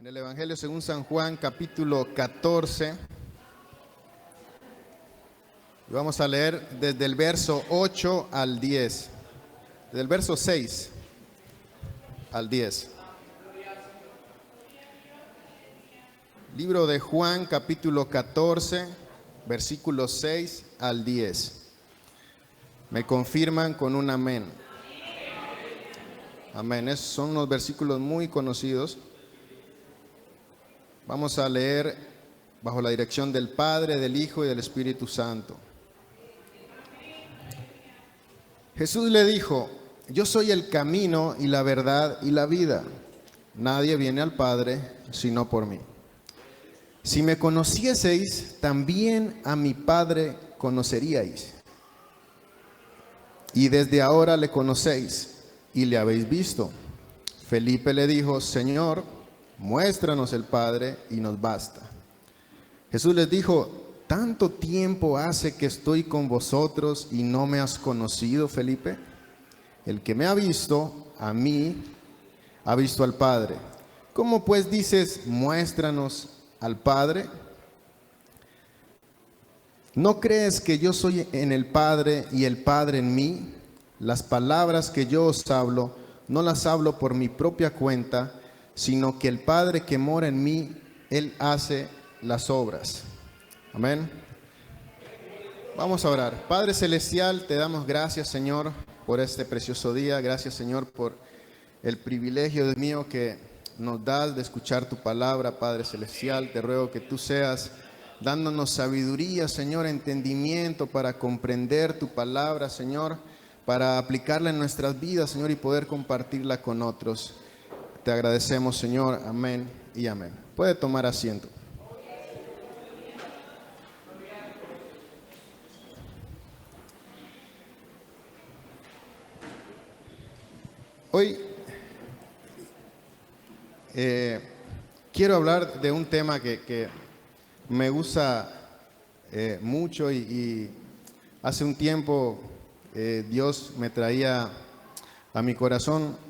En el Evangelio según San Juan, capítulo 14, vamos a leer desde el verso 8 al 10, del verso 6 al 10. Libro de Juan, capítulo 14, versículos 6 al 10. Me confirman con un amén. Amén. Esos son unos versículos muy conocidos. Vamos a leer bajo la dirección del Padre, del Hijo y del Espíritu Santo. Jesús le dijo: yo soy el camino y la verdad y la vida. Nadie viene al Padre sino por mí. Si me conocieseis, también a mi Padre conoceríais. Y desde ahora le conocéis y le habéis visto. Felipe le dijo: Señor, muéstranos el Padre y nos basta. Jesús les dijo: ¿tanto tiempo hace que estoy con vosotros y no me has conocido, Felipe? El que me ha visto a mí, ha visto al Padre. ¿Cómo pues dices, muéstranos al Padre? ¿No crees que yo soy en el Padre y el Padre en mí? Las palabras que yo os hablo, no las hablo por mi propia cuenta, sino que el Padre que mora en mí, Él hace las obras. Amén. Vamos a orar. Padre Celestial, te damos gracias, Señor, por este precioso día. Gracias, Señor, por el privilegio, Dios mío, que nos das de escuchar tu palabra, Padre Celestial. Te ruego que tú seas dándonos sabiduría, Señor, entendimiento para comprender tu palabra, Señor, para aplicarla en nuestras vidas, Señor, y poder compartirla con otros. Te agradecemos, Señor. Amén y amén. Puede tomar asiento. Hoy quiero hablar de un tema que me gusta mucho y hace un tiempo Dios me traía a mi corazón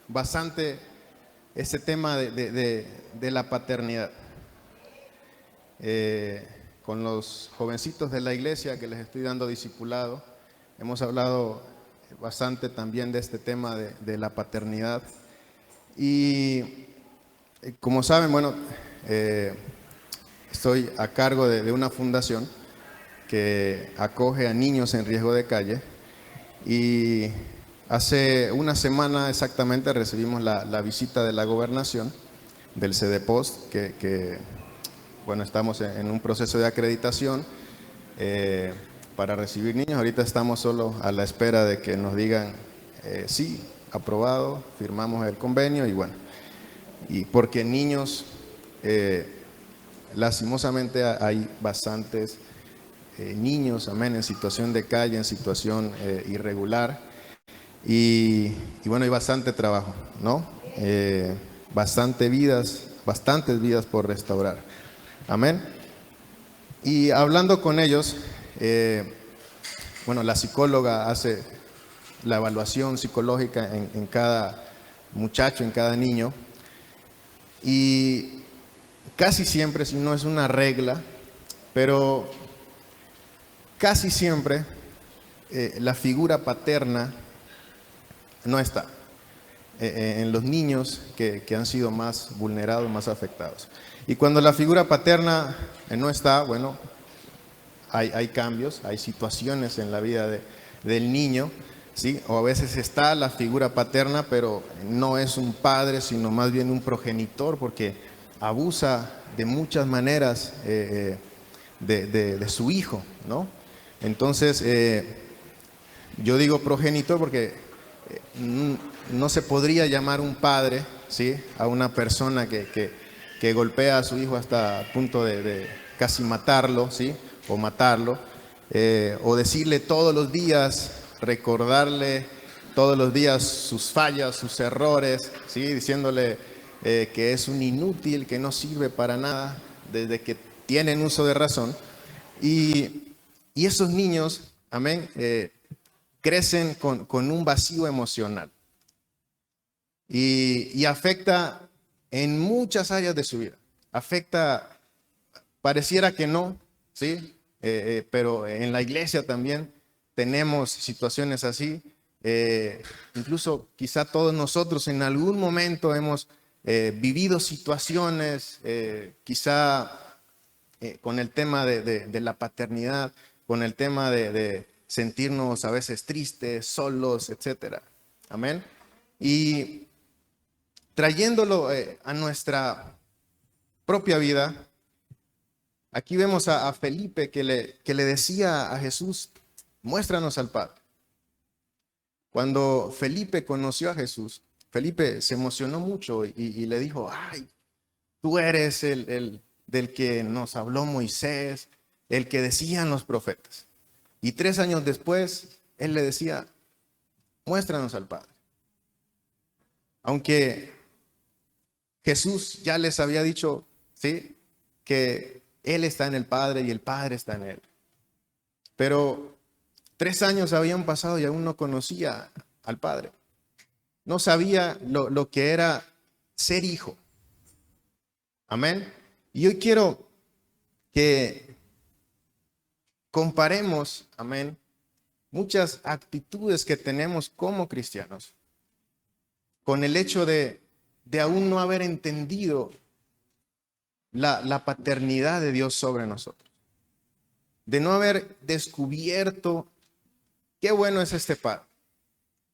bastante ese tema de la paternidad. Con los jovencitos de la iglesia que les estoy dando discipulado, hemos hablado bastante también de este tema de la paternidad. Y como saben, bueno, estoy a cargo de una fundación que acoge a niños en riesgo de calle. Y hace una semana exactamente recibimos la visita de la gobernación, del CDPOST, que bueno, estamos en un proceso de acreditación para recibir niños. Ahorita estamos solo a la espera de que nos digan sí, aprobado, firmamos el convenio y bueno, y porque niños, lastimosamente hay bastantes niños, amén, en situación de calle, en situación irregular. Y bueno, hay bastante trabajo, ¿no? Bastantes vidas por restaurar. Amén. Y hablando con ellos, bueno, la psicóloga hace la evaluación psicológica en cada muchacho, en cada niño. Y casi siempre, si no es una regla, pero casi siempre la figura paterna no está en los niños que han sido más vulnerados, más afectados. Y cuando la figura paterna no está, bueno, hay cambios, hay situaciones en la vida del niño, ¿sí? O a veces está la figura paterna, pero no es un padre, sino más bien un progenitor, porque abusa de muchas maneras de su hijo, ¿no? Entonces, yo digo progenitor porque no se podría llamar un padre, ¿sí?, a una persona que golpea a su hijo hasta el punto de casi matarlo, ¿sí?, o matarlo, o decirle todos los días, recordarle todos los días sus fallas, sus errores, ¿sí?, diciéndole que es un inútil, que no sirve para nada, desde que tienen uso de razón. Y esos niños, amén, crecen con un vacío emocional. y afecta en muchas áreas de su vida. Afecta, pareciera que no, ¿sí? Pero en la iglesia también tenemos situaciones así. Incluso quizá todos nosotros en algún momento hemos vivido situaciones, quizá con el tema de la paternidad, con el tema de sentirnos a veces tristes, solos, etcétera. Amén. Y trayéndolo a nuestra propia vida, aquí vemos a Felipe que le decía a Jesús, muéstranos al Padre. Cuando Felipe conoció a Jesús, Felipe se emocionó mucho y le dijo, ay, tú eres el del que nos habló Moisés, el que decían los profetas. Y 3 años después, él le decía, muéstranos al Padre. Aunque Jesús ya les había dicho, ¿sí?, que Él está en el Padre y el Padre está en Él. Pero 3 años habían pasado y aún no conocía al Padre. No sabía lo que era ser hijo. Amén. Y hoy quiero que comparemos, amén, muchas actitudes que tenemos como cristianos con el hecho de aún no haber entendido la paternidad de Dios sobre nosotros, de no haber descubierto qué bueno es este Padre,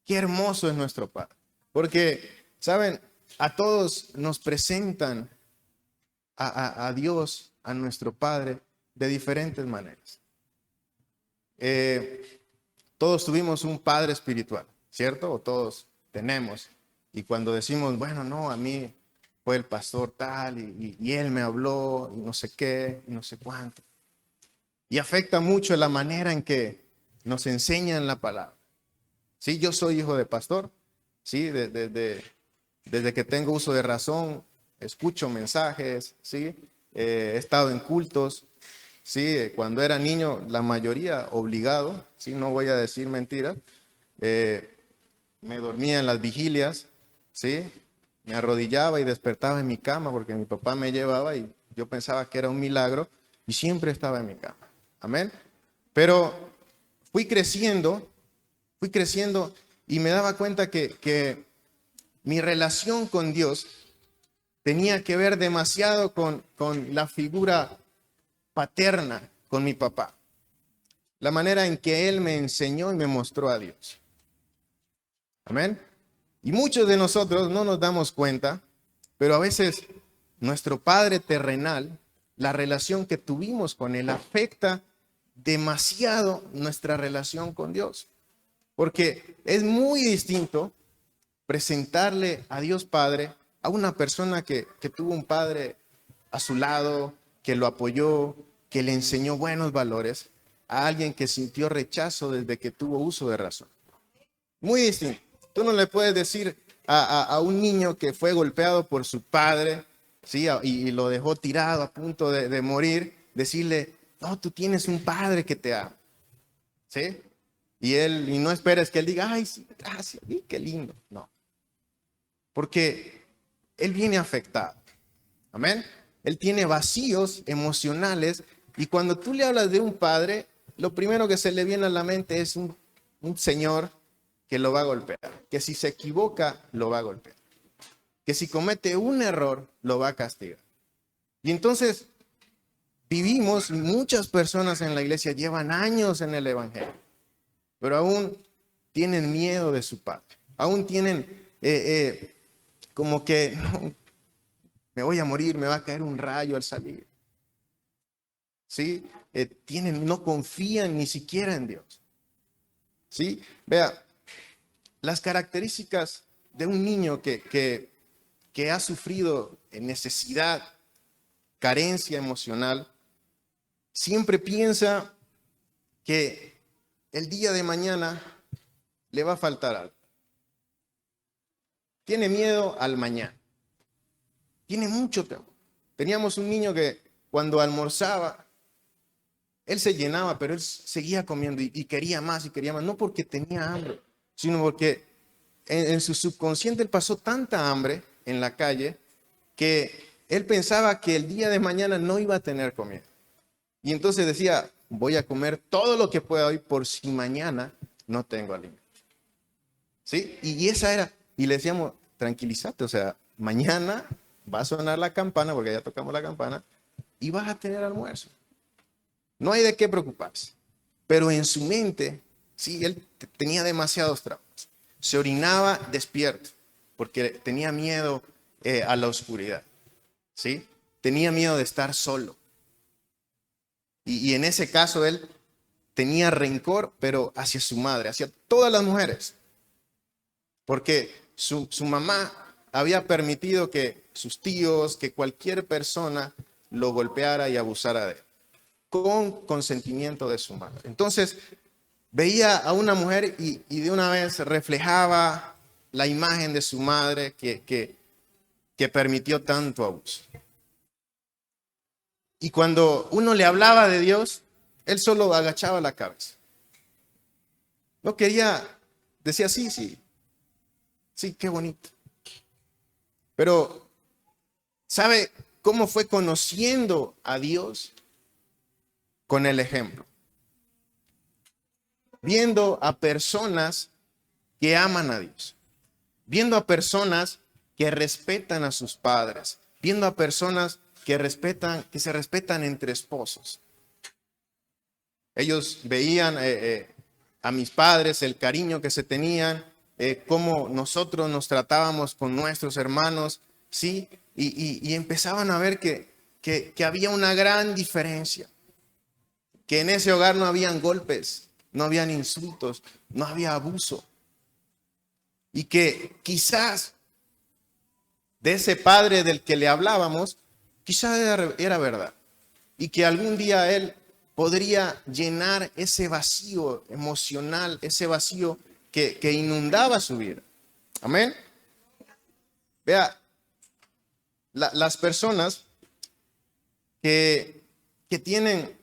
qué hermoso es nuestro Padre. Porque, ¿saben? A todos nos presentan a Dios, a nuestro Padre, de diferentes maneras. Todos tuvimos un Padre espiritual, ¿cierto? O todos tenemos. Y cuando decimos, bueno, no, a mí fue el pastor tal y él me habló y no sé qué y no sé cuánto. Y afecta mucho la manera en que nos enseñan la palabra. Sí, yo soy hijo de pastor, sí, desde que tengo uso de razón, escucho mensajes, sí, he estado en cultos, sí, cuando era niño, la mayoría obligado, sí, no voy a decir mentiras, me dormía en las vigilias, sí, me arrodillaba y despertaba en mi cama porque mi papá me llevaba y yo pensaba que era un milagro y siempre estaba en mi cama. Amén. Pero fui creciendo y me daba cuenta que mi relación con Dios tenía que ver demasiado con la figura paterna, con mi papá. La manera en que Él me enseñó y me mostró a Dios. Amén. Y muchos de nosotros no nos damos cuenta, pero a veces nuestro Padre terrenal, la relación que tuvimos con Él afecta demasiado nuestra relación con Dios. Porque es muy distinto presentarle a Dios Padre a una persona que tuvo un padre a su lado, que lo apoyó, que le enseñó buenos valores, a alguien que sintió rechazo desde que tuvo uso de razón. Muy distinto. Tú no le puedes decir a un niño que fue golpeado por su padre, ¿sí?, y lo dejó tirado a punto de morir, decirle, no, tú tienes un padre que te ama, ¿sí? Y no esperes que él diga, ay, sí, gracias, qué lindo. No. Porque él viene afectado. Amén. Él tiene vacíos emocionales y cuando tú le hablas de un padre, lo primero que se le viene a la mente es un señor que lo va a golpear, que si se equivoca, lo va a golpear, que si comete un error, lo va a castigar. Y entonces vivimos, muchas personas en la iglesia llevan años en el evangelio, pero aún tienen miedo de su padre, aún tienen como que no, me voy a morir, me va a caer un rayo al salir. ¿Sí? No confían ni siquiera en Dios. ¿Sí? Vea, las características de un niño que ha sufrido necesidad, carencia emocional, siempre piensa que el día de mañana le va a faltar algo. Tiene miedo al mañana. Tiene mucho temor. Teníamos un niño que cuando almorzaba, él se llenaba, pero él seguía comiendo y quería más y quería más. No porque tenía hambre, sino porque en su subconsciente, él pasó tanta hambre en la calle que él pensaba que el día de mañana no iba a tener comida. Y entonces decía, voy a comer todo lo que pueda hoy por si mañana no tengo alimento. ¿Sí? Y esa era, y le decíamos, tranquilízate, o sea, mañana va a sonar la campana, porque ya tocamos la campana, y vas a tener almuerzo. No hay de qué preocuparse. Pero en su mente, sí, él tenía demasiados traumas. Se orinaba despierto, porque tenía miedo a la oscuridad. ¿Sí? Tenía miedo de estar solo. Y en ese caso él tenía rencor, pero hacia su madre, hacia todas las mujeres. Porque su mamá había permitido que sus tíos, que cualquier persona lo golpeara y abusara de él, con consentimiento de su madre. Entonces, veía a una mujer y de una vez reflejaba la imagen de su madre que permitió tanto abuso. Y cuando uno le hablaba de Dios, él solo agachaba la cabeza. No quería, decía sí, sí, sí, qué bonito. Pero, ¿sabe cómo fue conociendo a Dios? Con el ejemplo. Viendo a personas que aman a Dios. Viendo a personas que respetan a sus padres. Viendo a personas que se respetan entre esposos. Ellos veían a mis padres, el cariño que se tenían, cómo nosotros nos tratábamos con nuestros hermanos, ¿sí? Y empezaban a ver que había una gran diferencia, que en ese hogar no habían golpes, no habían insultos, no había abuso. Y que quizás de ese padre del que le hablábamos, quizás era verdad. Y que algún día él podría llenar ese vacío emocional, ese vacío que inundaba su vida. Amén. Vea, las personas que tienen,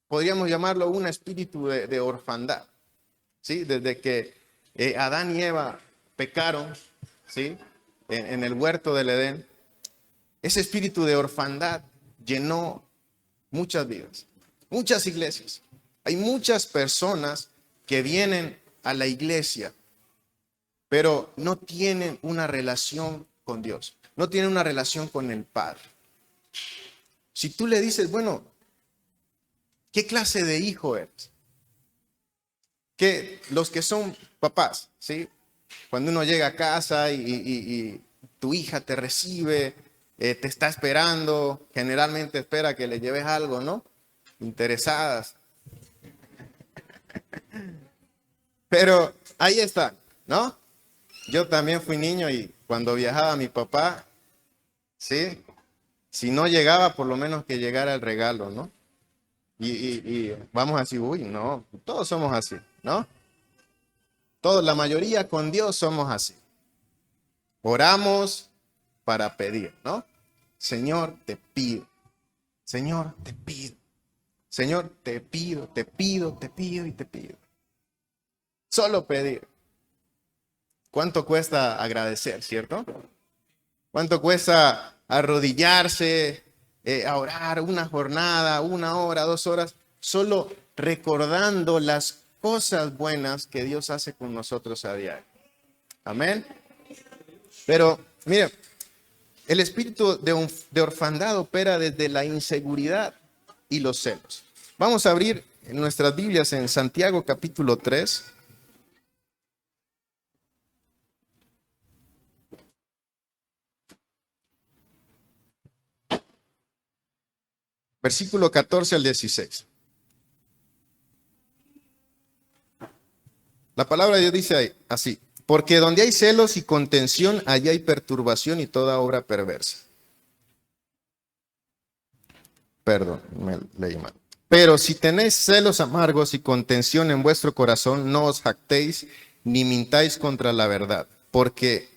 podríamos llamarlo un espíritu de orfandad, ¿sí? Desde que Adán y Eva pecaron, ¿sí? En el huerto del Edén, ese espíritu de orfandad llenó muchas vidas. Muchas iglesias. Hay muchas personas que vienen a la iglesia, pero no tienen una relación con Dios. No tienen una relación con el Padre. Si tú le dices, bueno, ¿qué clase de hijo eres? Que los que son papás, ¿sí? Cuando uno llega a casa y tu hija te recibe, te está esperando, generalmente espera que le lleves algo, ¿no? Interesadas. Pero ahí está, ¿no? Yo también fui niño y cuando viajaba mi papá, ¿sí? Si no llegaba, por lo menos que llegara el regalo, ¿no? Y vamos así, uy, no, todos somos así, ¿no? Todos, la mayoría con Dios somos así. Oramos para pedir, ¿no? Señor, te pido. Señor, te pido. Señor, te pido, te pido, te pido y te pido. Solo pedir. ¿Cuánto cuesta agradecer, cierto? ¿Cuánto cuesta arrodillarse, a orar una jornada, 1 hora, 2 horas, solo recordando las cosas buenas que Dios hace con nosotros a diario? Amén. Pero, mire, el espíritu de orfandad opera desde la inseguridad y los celos. Vamos a abrir nuestras Biblias en Santiago capítulo 3. Versículo 14 al 16. La palabra de Dios dice así: porque donde hay celos y contención, allí hay perturbación y toda obra perversa. Perdón, me leí mal. Pero si tenéis celos amargos y contención en vuestro corazón, no os jactéis ni mintáis contra la verdad, porque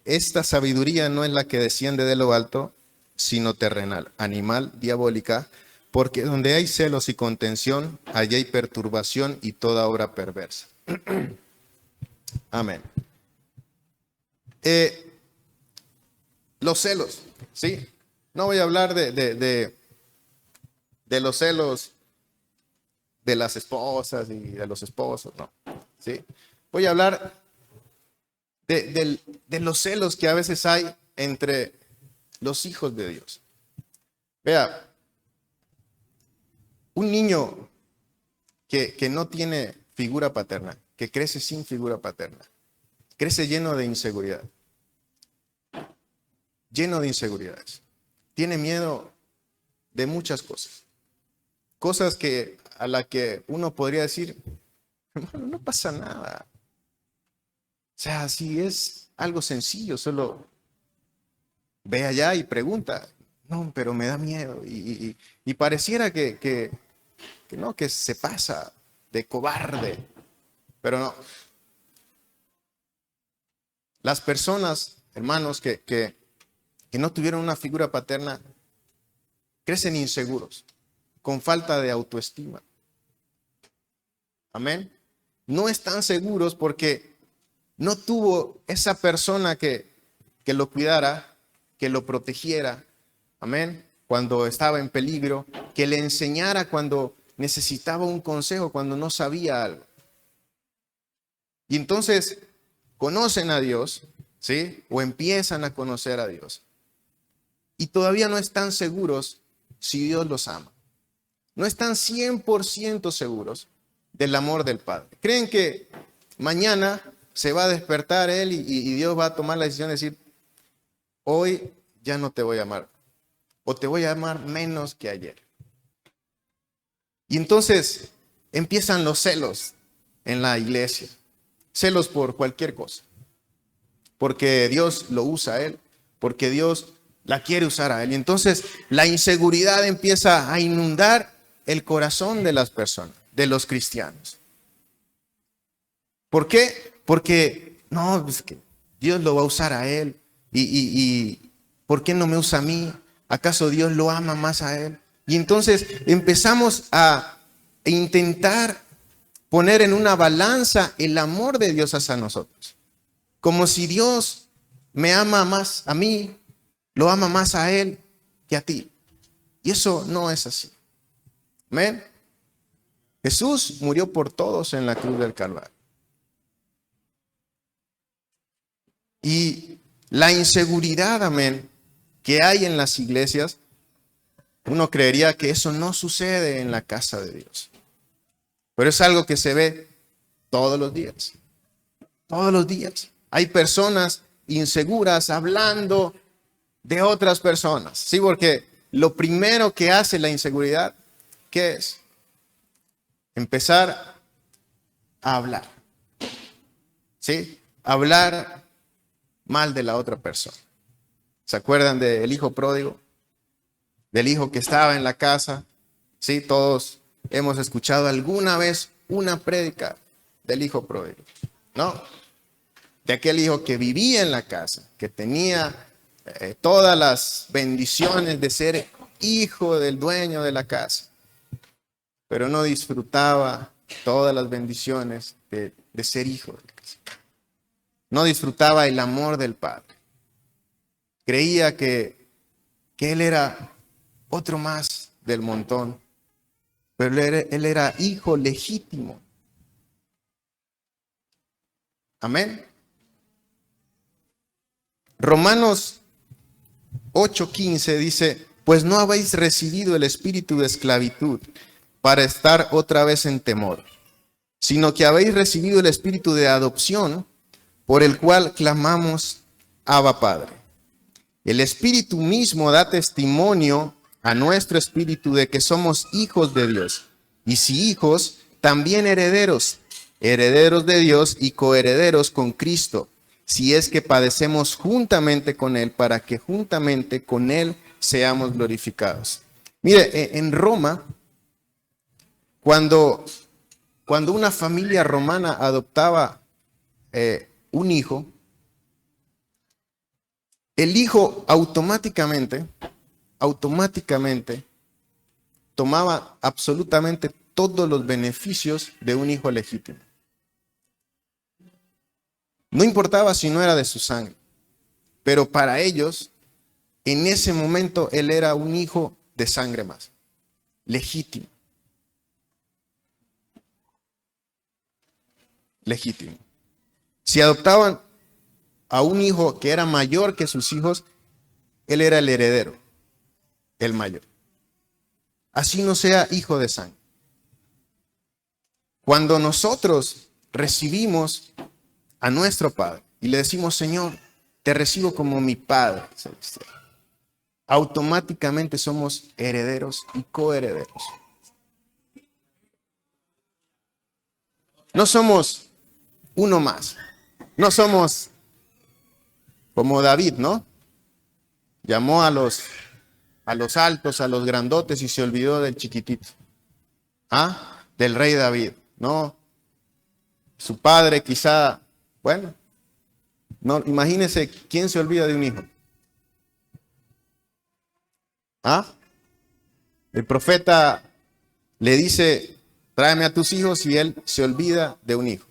esta sabiduría no es la que desciende de lo alto, sino terrenal, animal, diabólica, porque donde hay celos y contención, allí hay perturbación y toda obra perversa. Amén. Eh, los celos, ¿sí? No voy a hablar de los celos de las esposas y de los esposos, no, ¿sí? Voy a hablar de los celos que a veces hay entre los hijos de Dios. Vea, un niño que no tiene figura paterna, que crece sin figura paterna, crece lleno de inseguridad, lleno de inseguridades. Tiene miedo de muchas cosas. Cosas que a la que uno podría decir, hermano, no pasa nada. O sea, si es algo sencillo, solo ve allá y pregunta. No, pero me da miedo. Y pareciera que no, que se pasa de cobarde. Pero no. Las personas, hermanos, que no tuvieron una figura paterna, crecen inseguros, con falta de autoestima. Amén. No están seguros porque no tuvo esa persona que lo cuidara, que lo protegiera. Amén. Cuando estaba en peligro, que le enseñara cuando necesitaba un consejo, cuando no sabía algo. Y entonces conocen a Dios, ¿sí? O empiezan a conocer a Dios. Y todavía no están seguros si Dios los ama. No están 100% seguros del amor del Padre. Creen que mañana se va a despertar Él y Dios va a tomar la decisión de decir, hoy ya no te voy a amar. O te voy a amar menos que ayer. Y entonces empiezan los celos en la iglesia. Celos por cualquier cosa. Porque Dios lo usa a Él. Porque Dios la quiere usar a Él. Y entonces la inseguridad empieza a inundar el corazón de las personas, de los cristianos. ¿Por qué? Porque no, es que Dios lo va a usar a Él. Y ¿por qué no me usa a mí? ¿Acaso Dios lo ama más a Él? Y entonces empezamos a intentar poner en una balanza el amor de Dios hacia nosotros. Como si Dios me ama más a mí, lo ama más a Él que a ti. Y eso no es así. Amén. Jesús murió por todos en la cruz del Calvario. Y la inseguridad, amén, que hay en las iglesias, uno creería que eso no sucede en la casa de Dios. Pero es algo que se ve todos los días. Todos los días. Hay personas inseguras hablando de otras personas. Sí, porque lo primero que hace la inseguridad, ¿qué es? Empezar a hablar. ¿Sí? Hablar mal de la otra persona. ¿Se acuerdan del hijo pródigo? Del hijo que estaba en la casa. Sí, todos hemos escuchado alguna vez una prédica del hijo pródigo, ¿no? De aquel hijo que vivía en la casa, que tenía todas las bendiciones de ser hijo del dueño de la casa, pero no disfrutaba todas las bendiciones de ser hijo de la casa. No disfrutaba el amor del Padre. Creía que él era otro más del montón, pero él era hijo legítimo. Amén. Romanos 8:15 dice, pues no habéis recibido el espíritu de esclavitud para estar otra vez en temor, sino que habéis recibido el espíritu de adopción, por el cual clamamos, Abba Padre. El espíritu mismo da testimonio a nuestro espíritu de que somos hijos de Dios. Y si hijos, también herederos, herederos de Dios y coherederos con Cristo, si es que padecemos juntamente con Él, para que juntamente con Él seamos glorificados. Mire, en Roma, cuando una familia romana adoptaba un hijo, el hijo automáticamente tomaba absolutamente todos los beneficios de un hijo legítimo. No importaba si no era de su sangre. Pero para ellos, en ese momento, él era un hijo de sangre más, legítimo, legítimo. Si adoptaban a un hijo que era mayor que sus hijos, él era el heredero, el mayor. Así no sea hijo de sangre. Cuando nosotros recibimos a nuestro Padre y le decimos, Señor, te recibo como mi Padre celestial, automáticamente somos herederos y coherederos. No somos uno más. No somos como David, ¿no? Llamó a los altos, a los grandotes y se olvidó del chiquitito. ¿Ah? Del rey David, ¿no? Su padre quizá, bueno, no, imagínese quién se olvida de un hijo. ¿Ah? El profeta le dice, tráeme a tus hijos y él se olvida de un hijo.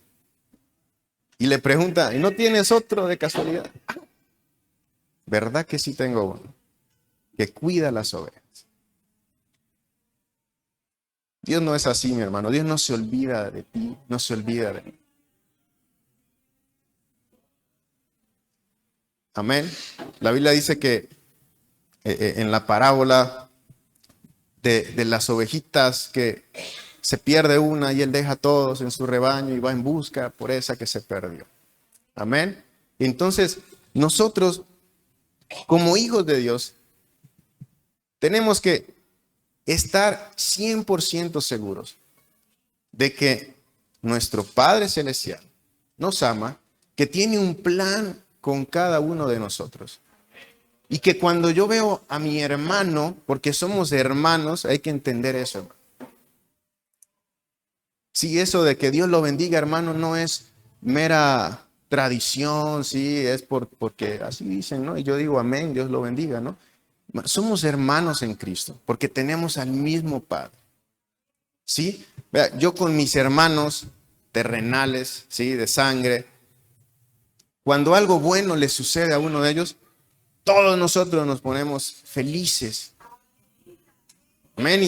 Y le pregunta, ¿y no tienes otro de casualidad? ¿Verdad que sí tengo uno? Que cuida las ovejas. Dios no es así, mi hermano. Dios no se olvida de ti, no se olvida de mí. Amén. La Biblia dice que en la parábola de las ovejitas, que se pierde una y él deja a todos en su rebaño y va en busca por esa que se perdió. Amén. Entonces, nosotros, como hijos de Dios, tenemos que estar 100% seguros de que nuestro Padre Celestial nos ama, que tiene un plan con cada uno de nosotros. Y que cuando yo veo a mi hermano, porque somos hermanos, hay que entender eso, hermano. Sí, eso de que Dios lo bendiga, hermano, no es mera tradición, sí, es porque así dicen, ¿no? Y yo digo amén, Dios lo bendiga, ¿no? Somos hermanos en Cristo, porque tenemos al mismo Padre. ¿Sí? Vea, yo con mis hermanos terrenales, ¿sí? De sangre, cuando algo bueno le sucede a uno de ellos, todos nosotros nos ponemos felices. Amén.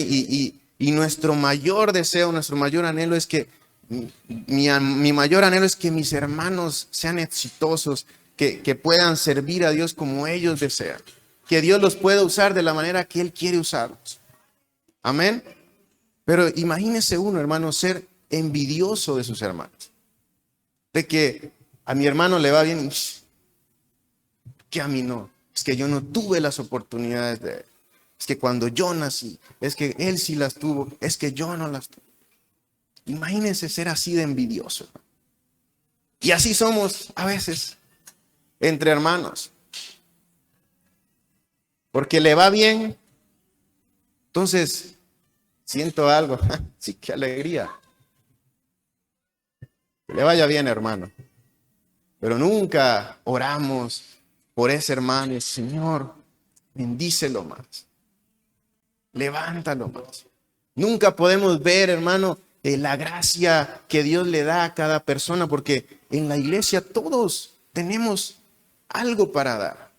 Y nuestro mayor deseo, nuestro mayor anhelo es que, mi mayor anhelo es que mis hermanos sean exitosos, que puedan servir a Dios como ellos desean, que Dios los pueda usar de la manera que Él quiere usarlos. Amén. Pero imagínese uno, hermano, ser envidioso de sus hermanos. De que a mi hermano le va bien y que a mí no. Es que yo no tuve las oportunidades de él. Es que cuando yo nací, es que él sí las tuvo, es que yo no las tuve. Imagínense ser así de envidioso. Y así somos a veces entre hermanos. Porque le va bien, entonces siento algo. Sí, qué alegría. Que le vaya bien, hermano. Pero nunca oramos por ese hermano y Señor, bendícelo más. Levántalo más. Nunca podemos ver, hermano, la gracia que Dios le da a cada persona, porque en la iglesia todos tenemos algo para dar.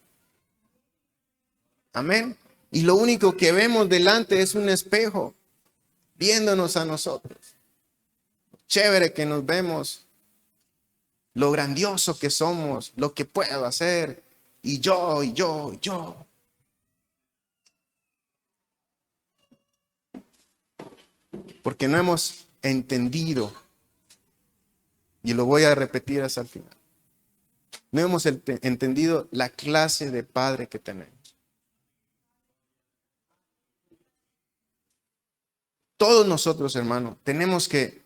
Amén. Y lo único que vemos delante es un espejo, viéndonos a nosotros. Chévere que nos vemos, lo grandioso que somos, lo que puedo hacer, y yo, y yo, y yo. Porque no hemos entendido, y lo voy a repetir hasta el final, no hemos entendido la clase de padre que tenemos. Todos nosotros, hermano, tenemos que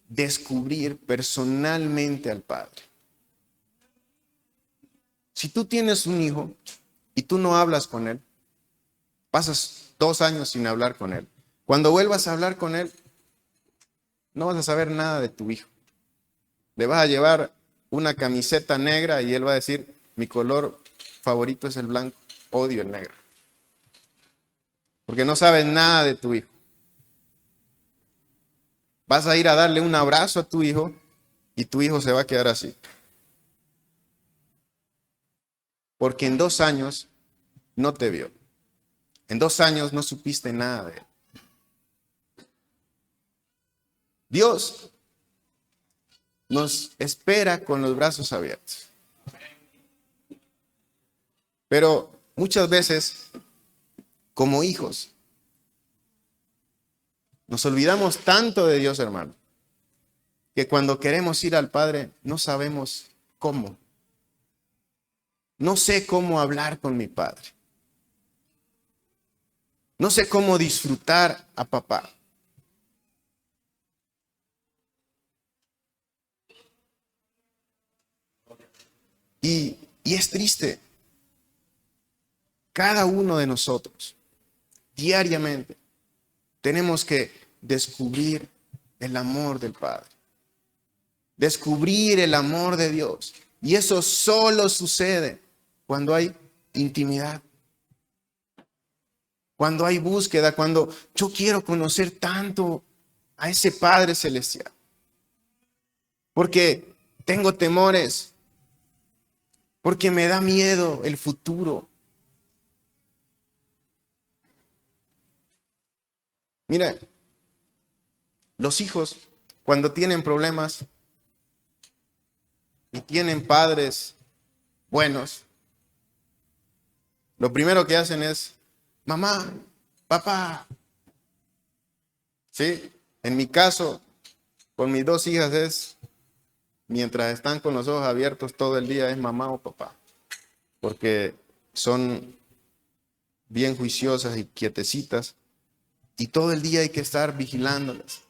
descubrir personalmente al Padre. Si tú tienes un hijo y tú no hablas con él, pasas 2 años sin hablar con él. Cuando vuelvas a hablar con él, no vas a saber nada de tu hijo. Le vas a llevar una camiseta negra y él va a decir, mi color favorito es el blanco, odio el negro. Porque no sabes nada de tu hijo. Vas a ir a darle un abrazo a tu hijo y tu hijo se va a quedar así. porque en 2 años no te vio. En 2 años no supiste nada de él. Dios nos espera con los brazos abiertos. Pero muchas veces, como hijos, nos olvidamos tanto de Dios, hermano, que cuando queremos ir al Padre no sabemos cómo. No sé cómo hablar con mi Padre. No sé cómo disfrutar a papá. Y es triste. Cada uno de nosotros, diariamente, tenemos que descubrir el amor del Padre. Descubrir el amor de Dios. Y eso solo sucede cuando hay intimidad. Cuando hay búsqueda, cuando yo quiero conocer tanto a ese Padre Celestial. Porque tengo temores. Porque me da miedo el futuro. Mira, los hijos, cuando tienen problemas y tienen padres buenos, lo primero que hacen es, mamá, papá. Sí, en mi caso, con mis 2 hijas es, mientras están con los ojos abiertos todo el día, es mamá o papá. Porque son bien juiciosas y quietecitas. Y todo el día hay que estar vigilándolas.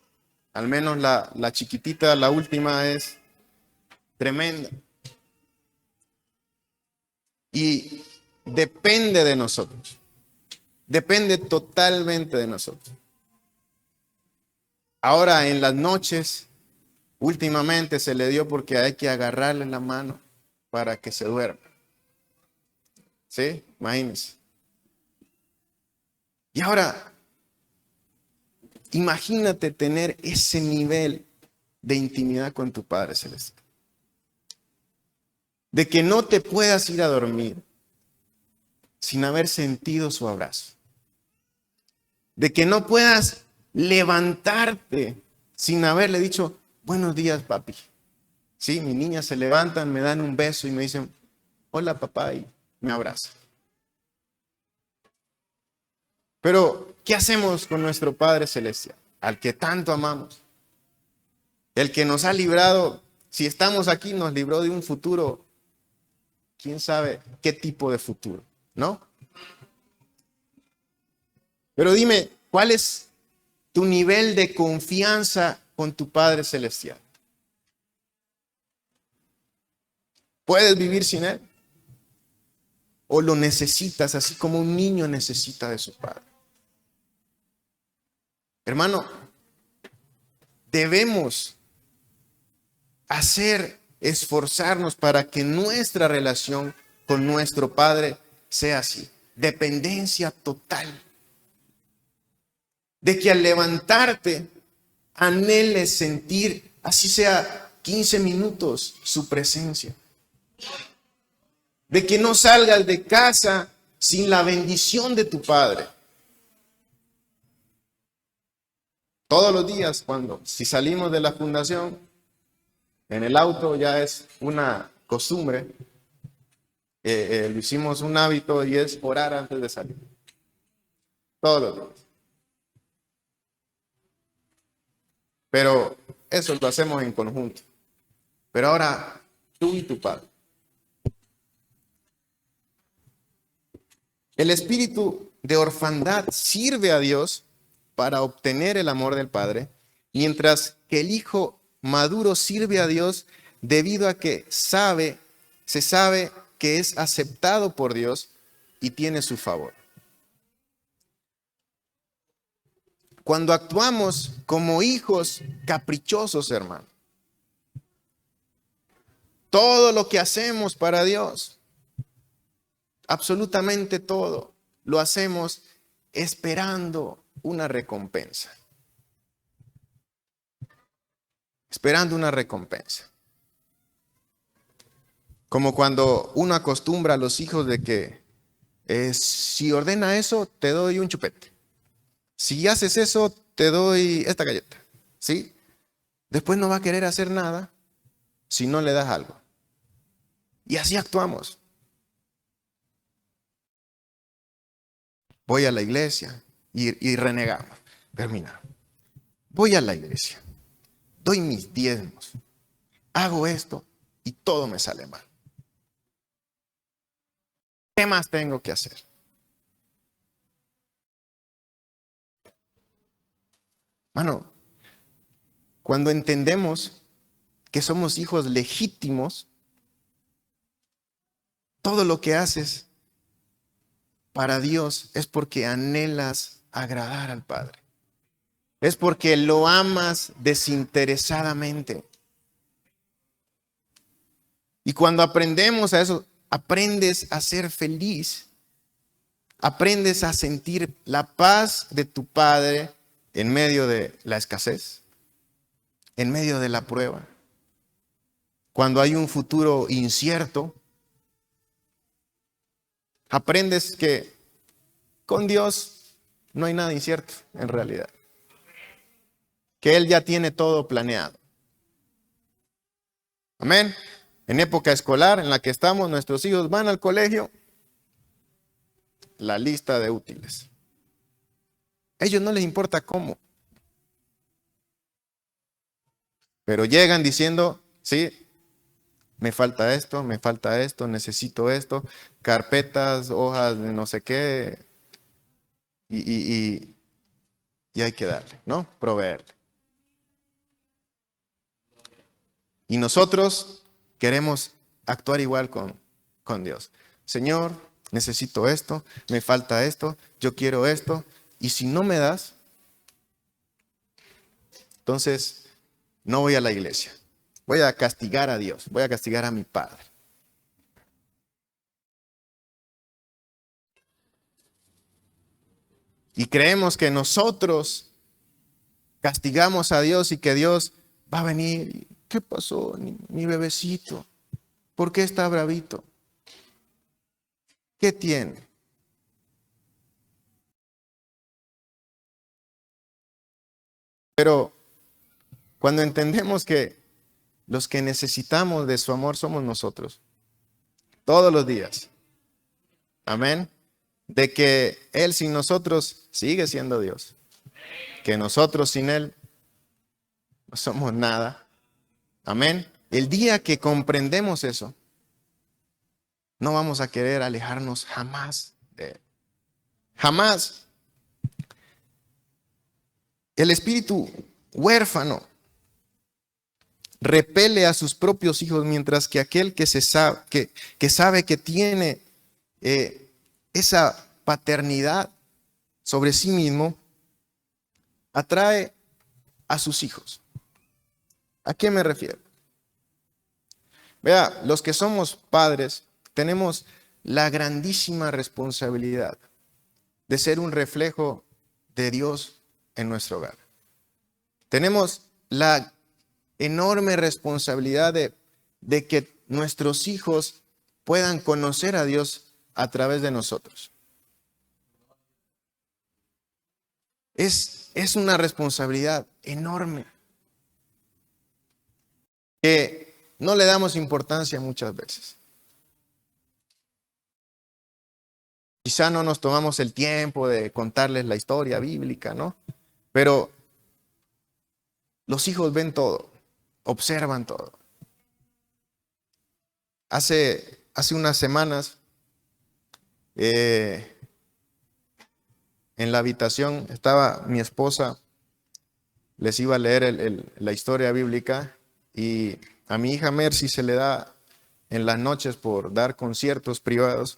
Al menos la chiquitita, la última, es tremenda. Y depende de nosotros. Depende totalmente de nosotros. Ahora en las noches, últimamente se le dio porque hay que agarrarle la mano para que se duerma. ¿Sí? Imagínense. Y ahora, imagínate tener ese nivel de intimidad con tu Padre Celestial. De que no te puedas ir a dormir sin haber sentido su abrazo. De que no puedas levantarte sin haberle dicho, buenos días, papi. Sí, mis niñas se levantan, me dan un beso y me dicen, hola, papá, y me abrazan. Pero, ¿qué hacemos con nuestro Padre Celestial? Al que tanto amamos. El que nos ha librado, si estamos aquí, nos libró de un futuro, quién sabe qué tipo de futuro, ¿no? Pero dime, ¿cuál es tu nivel de confianza con tu Padre Celestial? ¿Puedes vivir sin Él? ¿O lo necesitas así como un niño necesita de su padre? Hermano, debemos esforzarnos para que nuestra relación con nuestro Padre sea así. Dependencia total. De que al levantarte anheles sentir, así sea 15 minutos, su presencia. De que no salgas de casa sin la bendición de tu Padre. Todos los días, si salimos de la fundación, en el auto ya es una costumbre, lo hicimos un hábito y es orar antes de salir. Todos los días. Pero eso lo hacemos en conjunto. Pero ahora, tú y tu Padre. El espíritu de orfandad sirve a Dios para obtener el amor del Padre, mientras que el hijo maduro sirve a Dios debido a que se sabe que es aceptado por Dios y tiene su favor. Cuando actuamos como hijos caprichosos, hermano, todo lo que hacemos para Dios, absolutamente todo, lo hacemos esperando una recompensa. Esperando una recompensa. Como cuando uno acostumbra a los hijos de que si ordena eso, te doy un chupete. Si haces eso, te doy esta galleta. ¿Sí? Después no va a querer hacer nada si no le das algo. Y así actuamos. Voy a la iglesia y renegamos. Pero mira, voy a la iglesia, doy mis diezmos, hago esto y todo me sale mal. ¿Qué más tengo que hacer? Mano, cuando entendemos que somos hijos legítimos, todo lo que haces para Dios es porque anhelas agradar al Padre. Es porque lo amas desinteresadamente. Y cuando aprendemos a eso, aprendes a ser feliz. Aprendes a sentir la paz de tu Padre en medio de la escasez, en medio de la prueba. Cuando hay un futuro incierto, aprendes que con Dios no hay nada incierto en realidad. Que Él ya tiene todo planeado. Amén. En época escolar en la que estamos, nuestros hijos van al colegio, la lista de útiles. A ellos no les importa cómo. Pero llegan diciendo, sí, me falta esto, necesito esto, carpetas, hojas de no sé qué, y hay que darle, ¿no? Proveerle. Y nosotros queremos actuar igual con Dios. Señor, necesito esto, me falta esto, yo quiero esto, y si no me das, entonces no voy a la iglesia. Voy a castigar a Dios, voy a castigar a mi Padre. Y creemos que nosotros castigamos a Dios y que Dios va a venir. ¿Qué pasó, mi bebecito? ¿Por qué está bravito? ¿Qué tiene? Pero cuando entendemos que los que necesitamos de su amor somos nosotros, todos los días. Amén. De que Él sin nosotros sigue siendo Dios. Que nosotros sin Él no somos nada. Amén. El día que comprendemos eso, no vamos a querer alejarnos jamás de Él. Jamás. El espíritu huérfano repele a sus propios hijos, mientras que aquel que sabe que tiene esa paternidad sobre sí mismo, atrae a sus hijos. ¿A qué me refiero? Vea, los que somos padres tenemos la grandísima responsabilidad de ser un reflejo de Dios en nuestro hogar. Tenemos la enorme responsabilidad de que nuestros hijos puedan conocer a Dios a través de nosotros. Es una responsabilidad enorme que no le damos importancia muchas veces. Quizá no nos tomamos el tiempo de contarles la historia bíblica, ¿no? Pero los hijos ven todo, observan todo. Hace unas semanas, en la habitación estaba mi esposa, les iba a leer la historia bíblica, y a mi hija Mercy se le da en las noches por dar conciertos privados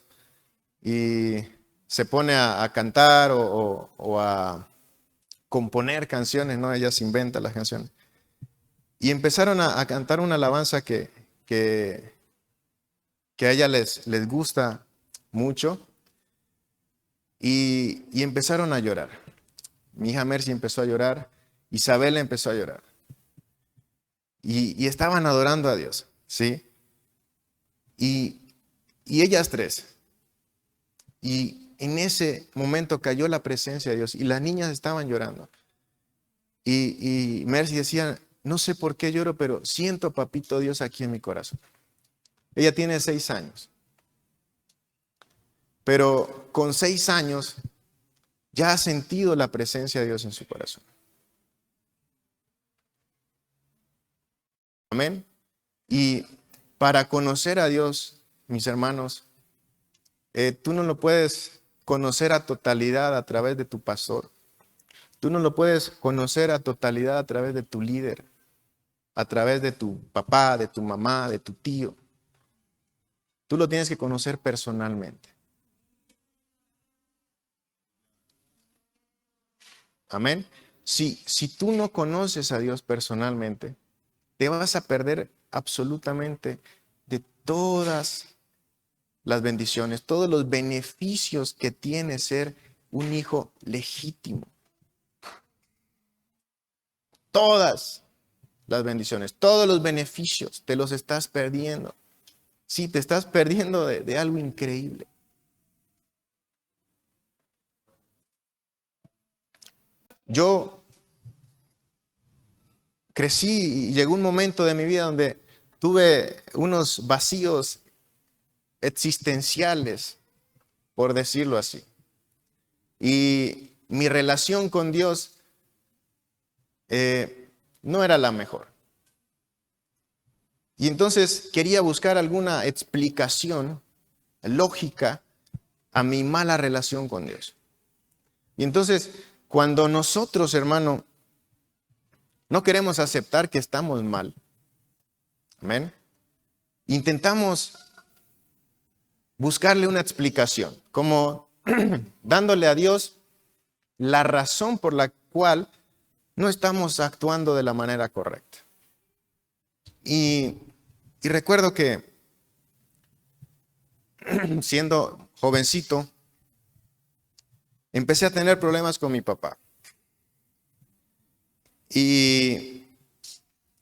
y se pone a cantar o a componer canciones, ¿no? Ella se inventa las canciones. Y empezaron a cantar una alabanza que a ella les gusta mucho, y empezaron a llorar. Mi hija Mercy empezó a llorar, Isabel empezó a llorar. Y estaban adorando a Dios, ¿sí? Y, y ellas tres. Y en ese momento cayó la presencia de Dios y las niñas estaban llorando. Y Mercy decía, no sé por qué lloro, pero siento a Papito Dios aquí en mi corazón. Ella tiene 6 años. Pero con 6 años ya ha sentido la presencia de Dios en su corazón. Amén. Y para conocer a Dios, mis hermanos, tú no lo puedes conocer a totalidad a través de tu pastor. Tú no lo puedes conocer a totalidad a través de tu líder, a través de tu papá, de tu mamá, de tu tío. Tú lo tienes que conocer personalmente. Amén. Si tú no conoces a Dios personalmente, te vas a perder absolutamente de todas las bendiciones, todos los beneficios que tiene ser un hijo legítimo. Todas las bendiciones, todos los beneficios, te los estás perdiendo. Sí, te estás perdiendo de algo increíble. Yo crecí y llegó un momento de mi vida donde tuve unos vacíos existenciales, por decirlo así. Y mi relación con Dios no era la mejor. Y entonces quería buscar alguna explicación lógica a mi mala relación con Dios. Y entonces, cuando nosotros, hermano, no queremos aceptar que estamos mal, amén, intentamos buscarle una explicación, como dándole a Dios la razón por la cual no estamos actuando de la manera correcta. Y recuerdo que siendo jovencito, empecé a tener problemas con mi papá. Y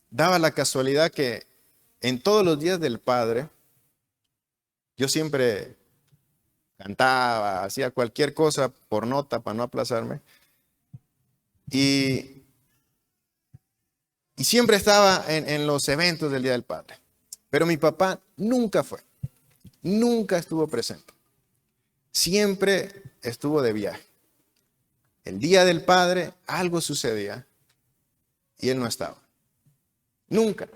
daba la casualidad que en todos los días del Padre, yo siempre cantaba, hacía cualquier cosa por nota para no aplazarme. Y siempre estaba en los eventos del Día del Padre. Pero mi papá nunca fue, nunca estuvo presente. Siempre estuvo de viaje. El Día del Padre algo sucedía y él no estaba. Nunca.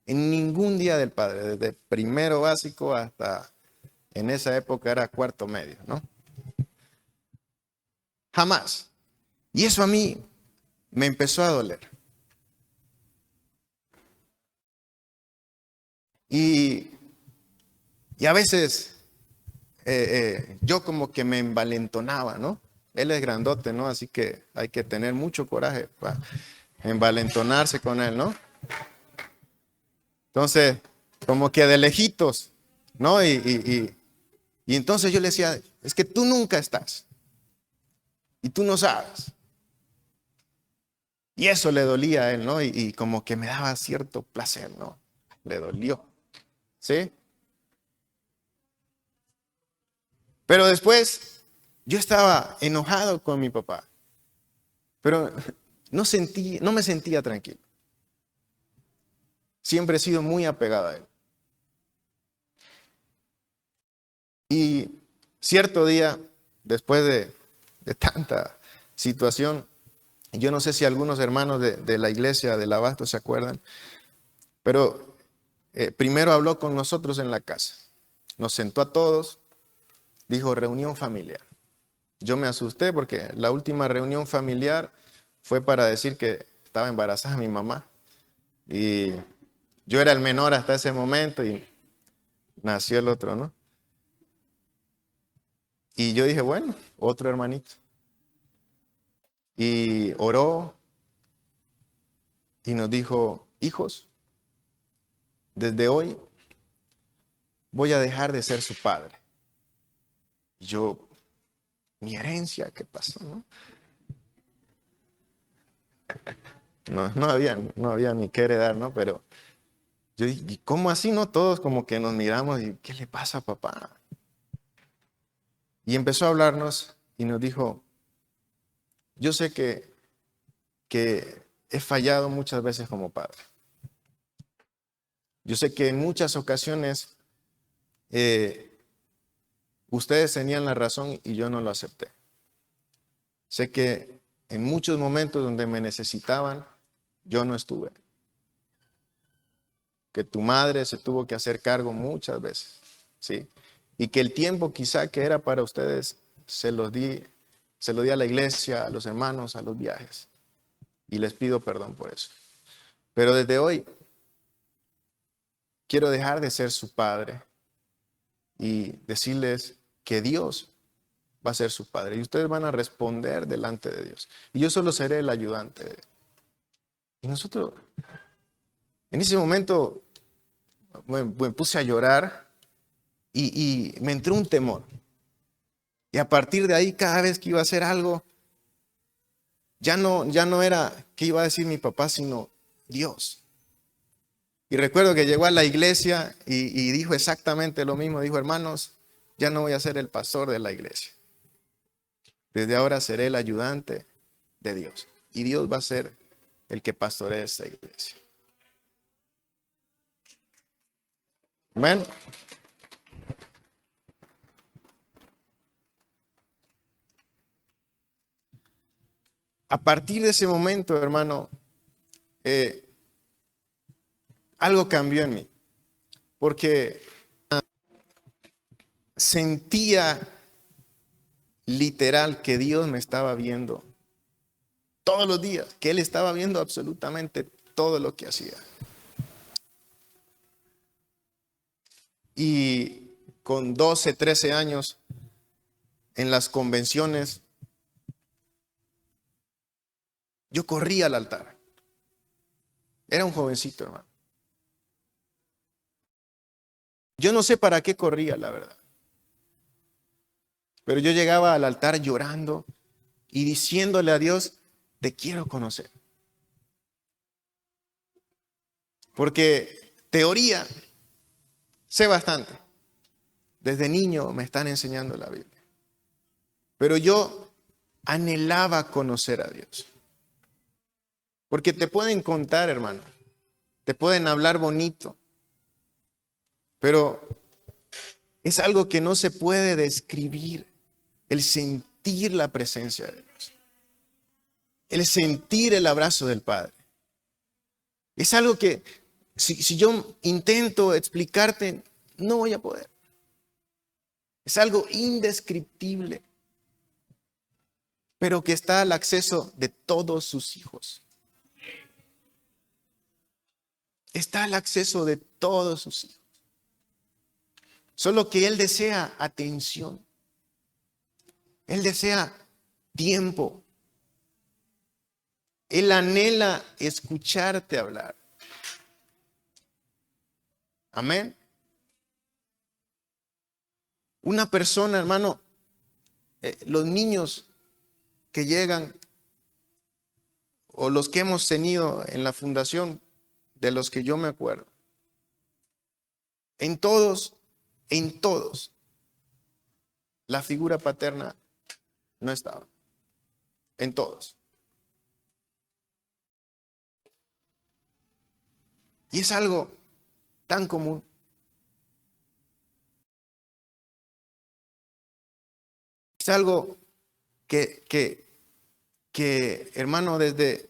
En ningún Día del Padre, desde primero básico hasta en esa época era cuarto medio, ¿no? Jamás. Y eso a mí me empezó a doler. Y, y a veces yo como que me envalentonaba, ¿no? Él es grandote, ¿no? Así que hay que tener mucho coraje para envalentonarse con él, ¿no? Entonces, como que de lejitos, ¿no? Y entonces yo le decía, es que tú nunca estás. Y tú no sabes. Y eso le dolía a él, ¿no? Y como que me daba cierto placer, ¿no? Le dolió, ¿sí? Pero después yo estaba enojado con mi papá, pero no me sentía tranquilo. Siempre he sido muy apegado a él. Y cierto día, después de tanta situación, yo no sé si algunos hermanos de la iglesia del Abasto se acuerdan, pero primero habló con nosotros en la casa. Nos sentó a todos, dijo reunión familiar. Yo me asusté porque la última reunión familiar fue para decir que estaba embarazada mi mamá. Y yo era el menor hasta ese momento y nació el otro, ¿no? Y yo dije, bueno, otro hermanito. Y oró y nos dijo, hijos, desde hoy voy a dejar de ser su padre. Y yo, mi herencia, ¿qué pasó? No había ni qué heredar, ¿no? Pero Yo dije, ¿y cómo así? No, todos como que nos miramos y ¿qué le pasa a papá? Y empezó a hablarnos y nos dijo, yo sé que he fallado muchas veces como padre. Yo sé que en muchas ocasiones ustedes tenían la razón y yo no lo acepté. Sé que en muchos momentos donde me necesitaban, yo no estuve. Que tu madre se tuvo que hacer cargo muchas veces, ¿sí? Y que el tiempo quizá que era para ustedes se lo di a la iglesia, a los hermanos, a los viajes. Y les pido perdón por eso. Pero desde hoy quiero dejar de ser su padre y decirles que Dios va a ser su padre y ustedes van a responder delante de Dios. Y yo solo seré el ayudante. Y nosotros, en ese momento, me puse a llorar y me entró un temor. Y a partir de ahí, cada vez que iba a hacer algo, ya no era qué iba a decir mi papá, sino Dios. Y recuerdo que llegó a la iglesia y dijo exactamente lo mismo. Dijo, hermanos, ya no voy a ser el pastor de la iglesia. Desde ahora seré el ayudante de Dios. Y Dios va a ser el que pastoree esta iglesia. Amén. A partir de ese momento, hermano, algo cambió en mí. Porque sentía literal que Dios me estaba viendo todos los días, que Él estaba viendo absolutamente todo lo que hacía. Y con 12, 13 años, en las convenciones, yo corría al altar. Era un jovencito, hermano. Yo no sé para qué corría, la verdad. Pero yo llegaba al altar llorando y diciéndole a Dios, te quiero conocer. Porque teoría sé bastante. Desde niño me están enseñando la Biblia. Pero yo anhelaba conocer a Dios. Porque te pueden contar, hermano. Te pueden hablar bonito. Pero es algo que no se puede describir. El sentir la presencia de Dios. El sentir el abrazo del Padre. Es algo que si yo intento explicarte, no voy a poder. Es algo indescriptible, pero que está al acceso de todos sus hijos. Está al acceso de todos sus hijos. Solo que Él desea atención. Él desea tiempo. Él anhela escucharte hablar. Amén. Una persona, hermano, los niños que llegan o los que hemos tenido en la fundación, de los que yo me acuerdo, en todos, la figura paterna no estaba. En todos. Y es algo tan común. Es algo que hermano, desde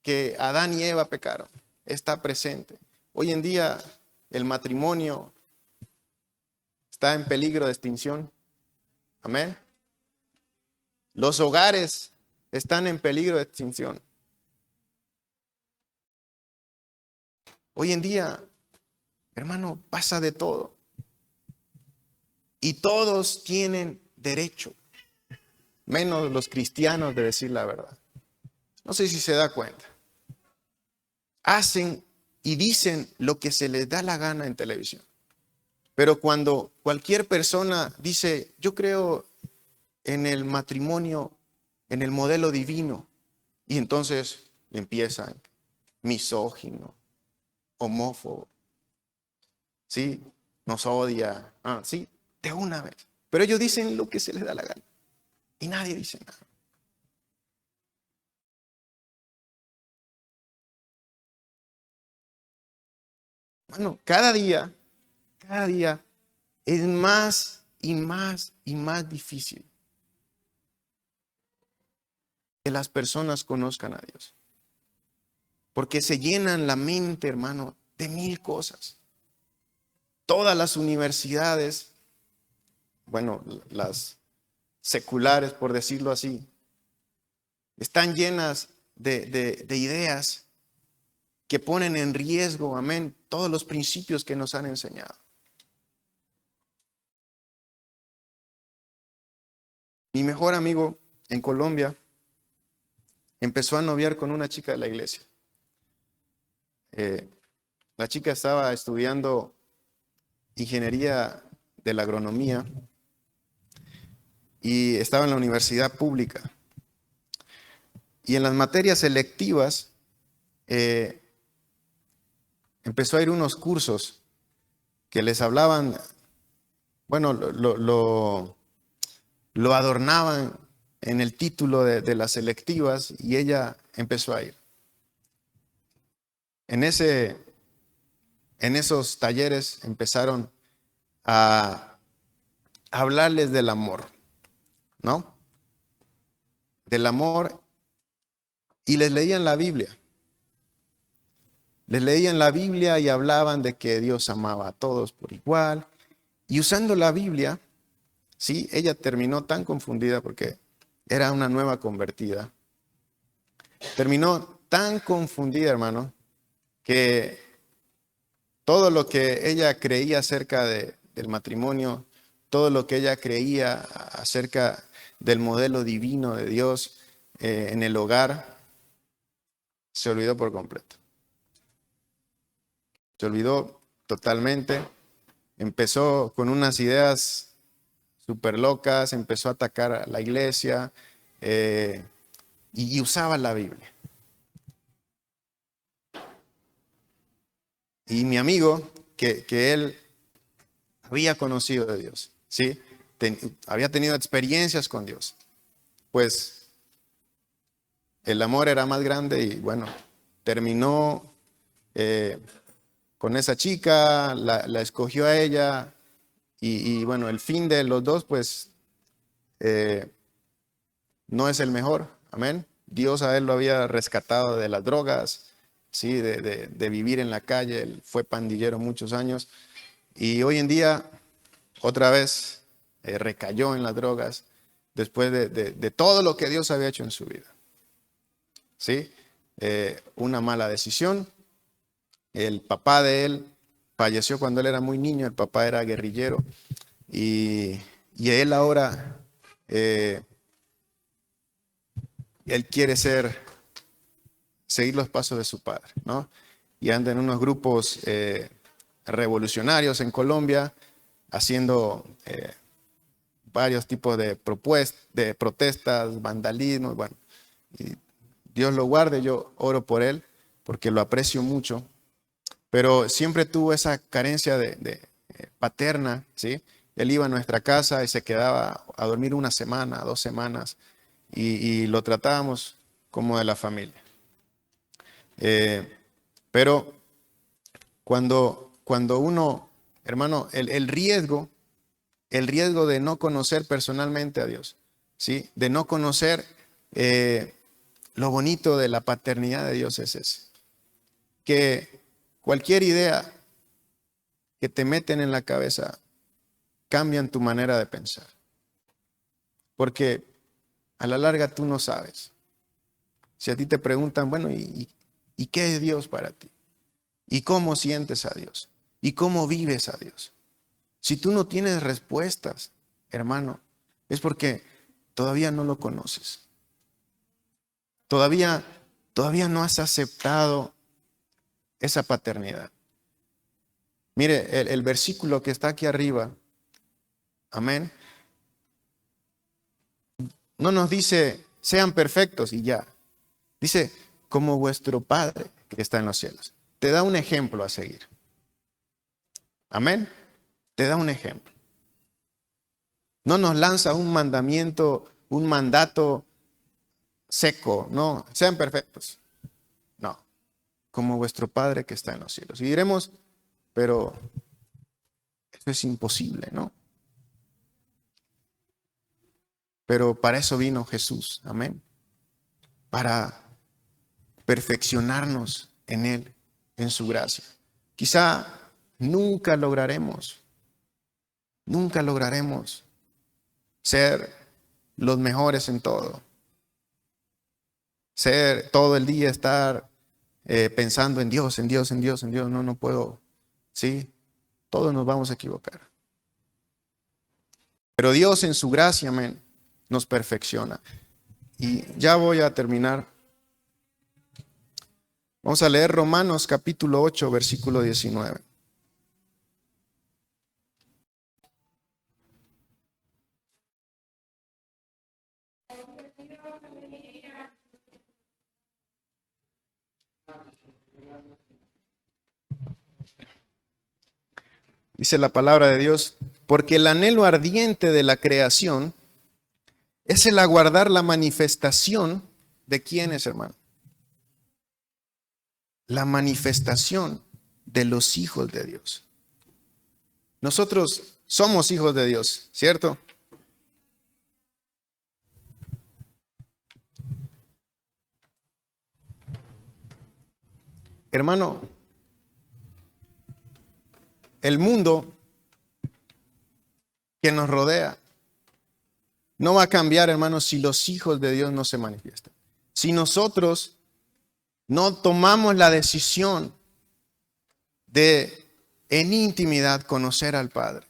que Adán y Eva pecaron, está presente. Hoy en día el matrimonio está en peligro de extinción. Amén. Los hogares están en peligro de extinción. Hoy en día, hermano, pasa de todo. Y todos tienen derecho, menos los cristianos, de decir la verdad. No sé si se da cuenta. Hacen y dicen lo que se les da la gana en televisión. Pero cuando cualquier persona dice, yo creo en el matrimonio, en el modelo divino, y entonces empiezan misógino, homófobo, ¿sí? Nos odia, sí, de una vez. Pero ellos dicen lo que se les da la gana y nadie dice nada. Bueno, cada día es más y más y más difícil que las personas conozcan a Dios. Porque se llenan la mente, hermano, de mil cosas. Todas las universidades, bueno, las seculares, por decirlo así, están llenas de ideas que ponen en riesgo, amén, todos los principios que nos han enseñado. Mi mejor amigo en Colombia empezó a noviar con una chica de la iglesia. Eh, la chica estaba estudiando ingeniería de la agronomía y estaba en la universidad pública. Y en las materias selectivas empezó a ir unos cursos que les hablaban, bueno, lo adornaban en el título de las selectivas y ella empezó a ir. En esos talleres empezaron a hablarles del amor, ¿no? Del amor y les leían la Biblia. Les leían la Biblia y hablaban de que Dios amaba a todos por igual. Y usando la Biblia, sí, ella terminó tan confundida porque era una nueva convertida. Terminó tan confundida, hermano, que todo lo que ella creía acerca del matrimonio, todo lo que ella creía acerca del modelo divino de Dios en el hogar, se olvidó por completo. Se olvidó totalmente. Empezó con unas ideas súper locas, empezó a atacar a la iglesia y usaba la Biblia. Y mi amigo, que él había conocido de Dios, ¿sí? Había tenido experiencias con Dios, pues el amor era más grande y bueno, terminó con esa chica, la escogió a ella y bueno, el fin de los dos pues no es el mejor, amén. Dios a él lo había rescatado de las drogas, ¿sí? De vivir en la calle, él fue pandillero muchos años y hoy en día otra vez recayó en las drogas después de todo lo que Dios había hecho en su vida. ¿Sí? Una mala decisión. El papá de él falleció cuando él era muy niño, el papá era guerrillero y él ahora, él quiere seguir los pasos de su padre, ¿no? Y anda en unos grupos revolucionarios en Colombia, haciendo varios tipos de protestas, vandalismo, bueno, y Dios lo guarde, yo oro por él porque lo aprecio mucho, pero siempre tuvo esa carencia paterna, ¿sí? Él iba a nuestra casa y se quedaba a dormir una semana, 2 semanas, y lo tratábamos como de la familia. Pero cuando uno, hermano, el riesgo de no conocer personalmente a Dios, ¿sí? De no conocer lo bonito de la paternidad de Dios es ese. Que cualquier idea que te meten en la cabeza cambian tu manera de pensar. Porque a la larga tú no sabes. Si a ti te preguntan, bueno, ¿y qué es Dios para ti? ¿Y cómo sientes a Dios? ¿Y cómo vives a Dios? Si tú no tienes respuestas, hermano, es porque todavía no lo conoces. Todavía no has aceptado esa paternidad. Mire, el versículo que está aquí arriba, amén, no nos dice, sean perfectos y ya. Dice, como vuestro Padre que está en los cielos. te da un ejemplo a seguir. Amén. Te da un ejemplo. No nos lanza un mandamiento, un mandato seco. No, sean perfectos. No, como vuestro Padre que está en los cielos. Y diremos, pero eso es imposible, ¿no? Pero para eso vino Jesús. Amén. Para perfeccionarnos en Él, en su gracia. Quizá nunca lograremos ser los mejores en todo. Ser todo el día estar pensando en Dios, en Dios, en Dios, en Dios. No, no puedo. Sí, todos nos vamos a equivocar. Pero Dios en su gracia, amén, nos perfecciona. Y ya voy a terminar. Vamos a leer Romanos capítulo 8, versículo 19. Dice la palabra de Dios, porque el anhelo ardiente de la creación es el aguardar la manifestación de quiénes, hermano. La manifestación de los hijos de Dios. Nosotros somos hijos de Dios, ¿cierto? Hermano, el mundo que nos rodea no va a cambiar, hermano, si los hijos de Dios no se manifiestan. Si nosotros no tomamos la decisión de en intimidad conocer al Padre.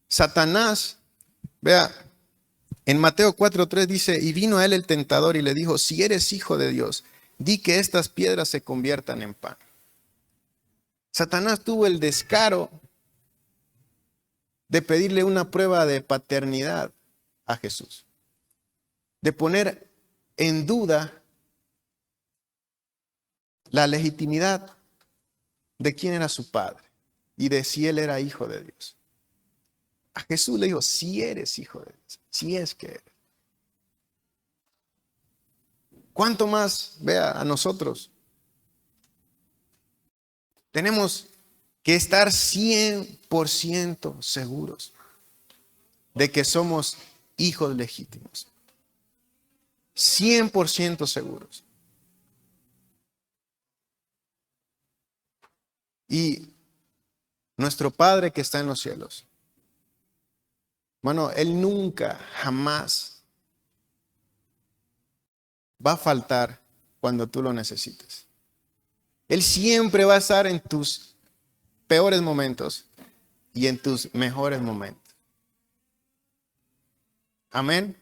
Satanás, vea, en Mateo 4:3 dice, y vino a él el tentador y le dijo, si eres hijo de Dios, di que estas piedras se conviertan en pan. Satanás tuvo el descaro de pedirle una prueba de paternidad a Jesús, de poner en duda la legitimidad de quién era su padre y de si él era hijo de Dios. A Jesús le dijo, si eres hijo de Dios, si es que eres. ¿Cuánto más, vea, a nosotros? Tenemos que estar 100% seguros de que somos hijos legítimos. 100% seguros. Y nuestro Padre que está en los cielos, hermano, Él nunca, jamás va a faltar cuando tú lo necesites. Él siempre va a estar en tus peores momentos y en tus mejores momentos. Amén.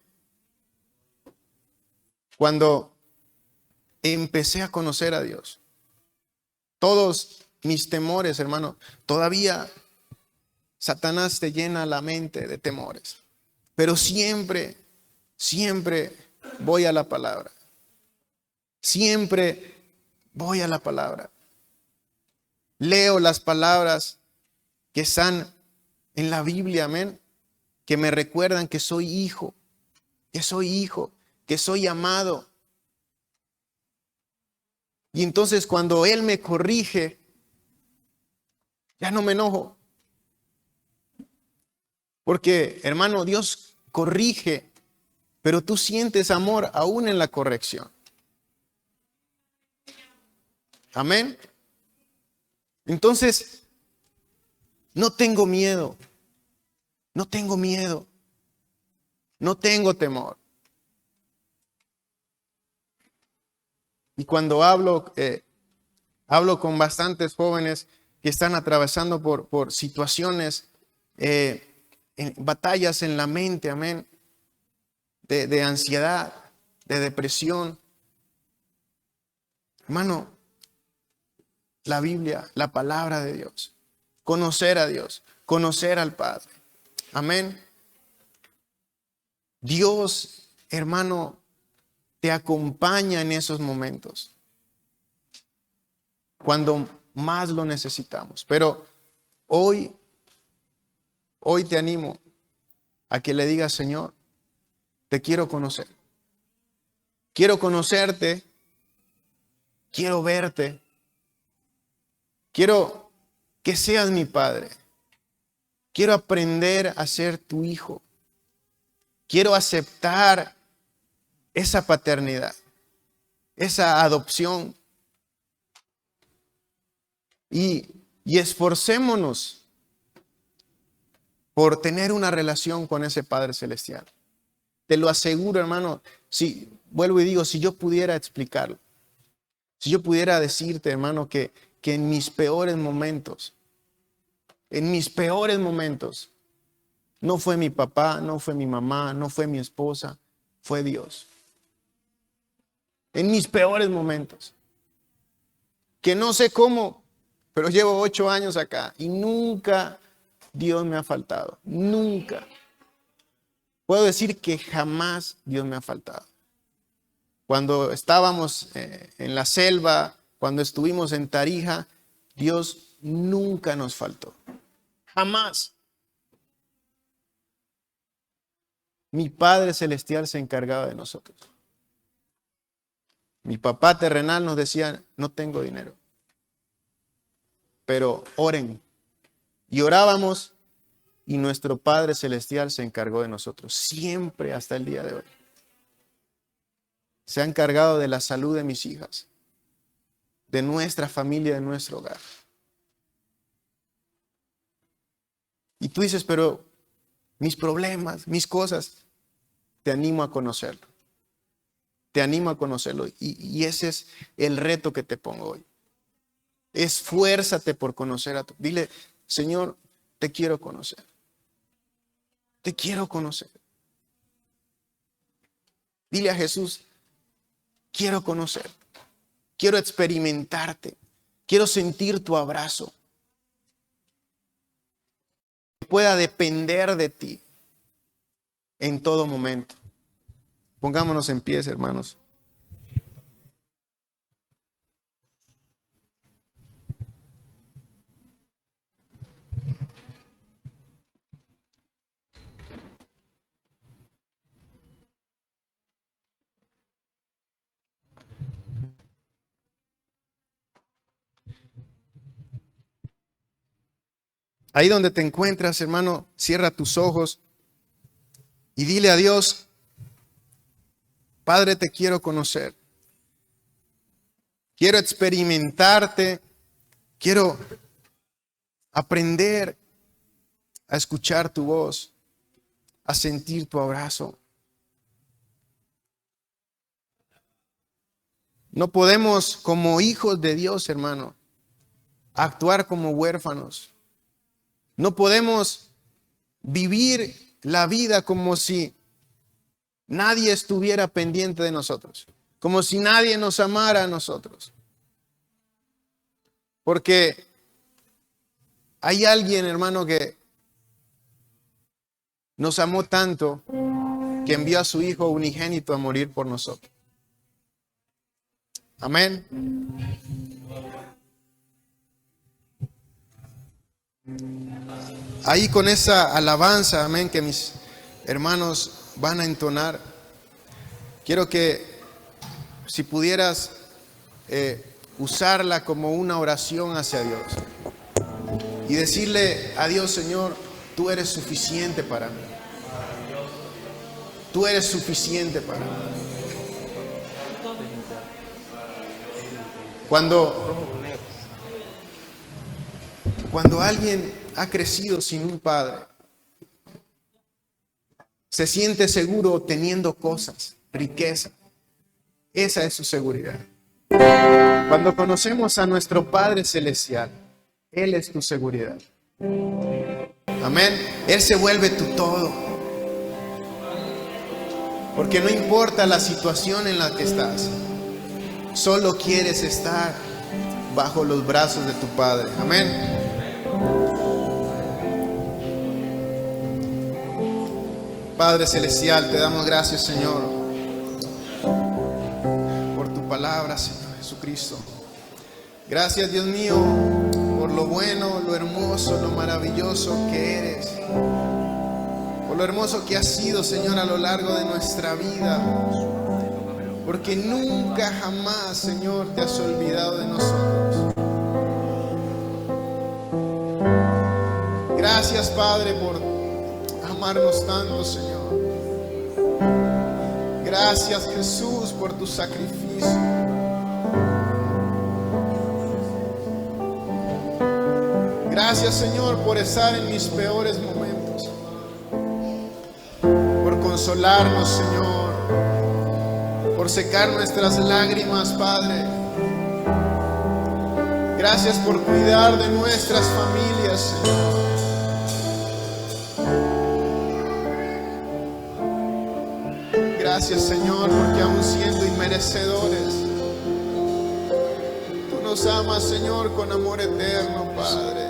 Cuando empecé a conocer a Dios, todos mis temores, hermano, todavía Satanás te llena la mente de temores, pero siempre voy a la palabra. Siempre voy a la palabra. Leo las palabras que están en la Biblia, amén, que me recuerdan que soy hijo, que soy amado. Y entonces cuando Él me corrige, ya no me enojo. Porque, hermano, Dios corrige, pero tú sientes amor aún en la corrección. Amén. Entonces, no tengo miedo. No tengo miedo. No tengo temor. Y cuando hablo con bastantes jóvenes que están atravesando por situaciones, batallas en la mente, amén, de ansiedad, de depresión. Hermano, la Biblia, la palabra de Dios, conocer a Dios, conocer al Padre. Amén. Dios, hermano, te acompaña en esos momentos. cuando más lo necesitamos. Pero hoy te animo a que le digas: Señor, te quiero conocer. Quiero conocerte. Quiero verte. Quiero que seas mi Padre. Quiero aprender a ser tu hijo. Quiero aceptar esa paternidad, esa adopción. Y esforcémonos por tener una relación con ese Padre Celestial. Te lo aseguro, hermano, vuelvo y digo, si yo pudiera explicarlo, si yo pudiera decirte, hermano, que en mis peores momentos, no fue mi papá, no fue mi mamá, no fue mi esposa, fue Dios. En mis peores momentos. Que no sé cómo, pero llevo 8 años acá y nunca Dios me ha faltado. Nunca. Puedo decir que jamás Dios me ha faltado. Cuando estábamos en la selva, cuando estuvimos en Tarija, Dios nunca nos faltó. Jamás. Mi Padre Celestial se encargaba de nosotros. Mi papá terrenal nos decía: no tengo dinero, pero oren. Y orábamos y nuestro Padre Celestial se encargó de nosotros. Siempre hasta el día de hoy. Se ha encargado de la salud de mis hijas, de nuestra familia, de nuestro hogar. Y tú dices: pero mis problemas, mis cosas, te animo a conocerlo. Te animo a conocerlo. Y ese es el reto que te pongo hoy. Esfuérzate por conocer a tu. Dile: Señor, te quiero conocer. Te quiero conocer. Dile a Jesús: quiero conocer. Quiero experimentarte. Quiero sentir tu abrazo. Que pueda depender de ti en todo momento. Pongámonos en pie, hermanos. Ahí donde te encuentras, hermano, cierra tus ojos y dile a Dios: Padre, te quiero conocer. Quiero experimentarte. Quiero aprender a escuchar tu voz, a sentir tu abrazo. No podemos, como hijos de Dios, hermano, actuar como huérfanos. No podemos vivir la vida como si nadie estuviera pendiente de nosotros, como si nadie nos amara a nosotros. Porque hay alguien, hermano, que nos amó tanto que envió a su Hijo unigénito a morir por nosotros. Amén. Ahí con esa alabanza, amén, que mis hermanos van a entonar, quiero que si pudieras usarla como una oración hacia Dios y decirle a Dios: Señor, tú eres suficiente para mí. Tú eres suficiente para mí. Cuando alguien ha crecido sin un padre, se siente seguro teniendo cosas, riqueza. Esa es su seguridad. Cuando conocemos a nuestro Padre Celestial, Él es tu seguridad. Amén. Él se vuelve tu todo. Porque no importa la situación en la que estás, solo quieres estar bajo los brazos de tu Padre. Amén. Padre Celestial, te damos gracias, Señor, por tu palabra, Señor Jesucristo. Gracias, Dios mío, por lo bueno, lo hermoso, lo maravilloso que eres. Por lo hermoso que has sido, Señor, a lo largo de nuestra vida. Porque nunca jamás, Señor, te has olvidado de nosotros. Gracias, Padre, por amarnos tanto, Señor. Gracias, Jesús, por tu sacrificio. Gracias, Señor, por estar en mis peores momentos. Por consolarnos, Señor. Por secar nuestras lágrimas, Padre. Gracias por cuidar de nuestras familias, Señor. Gracias, Señor, porque aún siendo inmerecedores, tú nos amas, Señor, con amor eterno, Padre.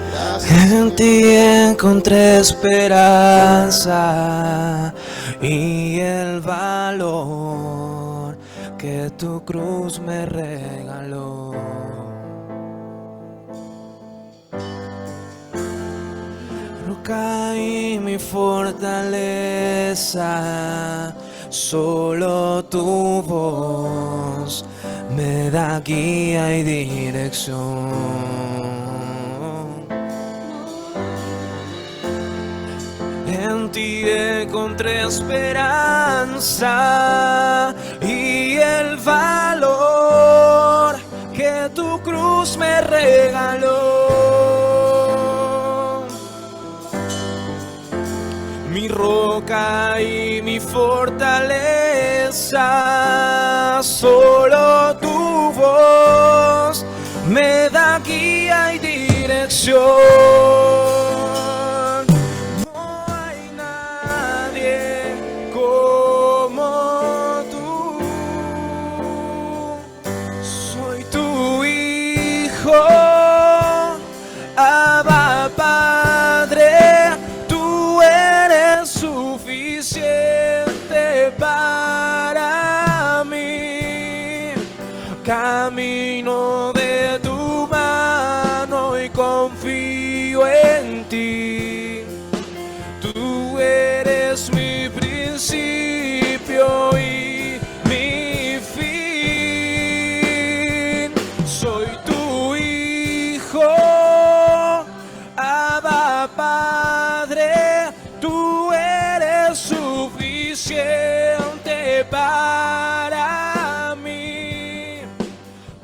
Gracias. En ti encontré esperanza y el valor que tu cruz me regaló. Roca y mi fortaleza, solo tu voz me da guía y dirección. En ti encontré esperanza y el valor que tu cruz me regaló. Mi roca y mi fortaleza, solo tu voz me da guía y dirección. Abba, Padre, tú eres suficiente para mí. Camino de tu mano y confío en ti. Tú eres mi principio y mi fin. Soy tu hijo. Abba, Padre, tú eres suficiente para mí.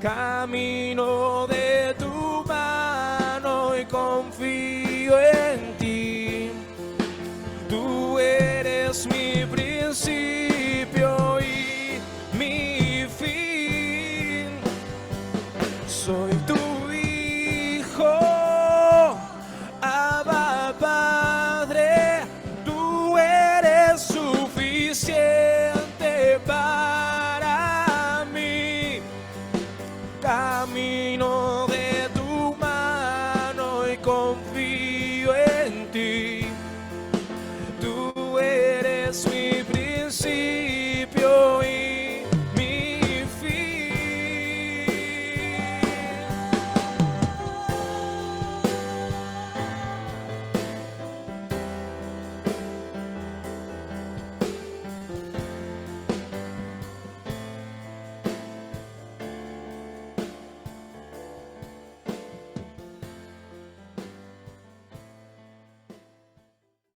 Camino de tu mano y confío en ti. Tú eres mi principio y mi fin. Soy tu hijo. Abba, Padre, tú eres suficiente para mí. Camino de tu mano y confío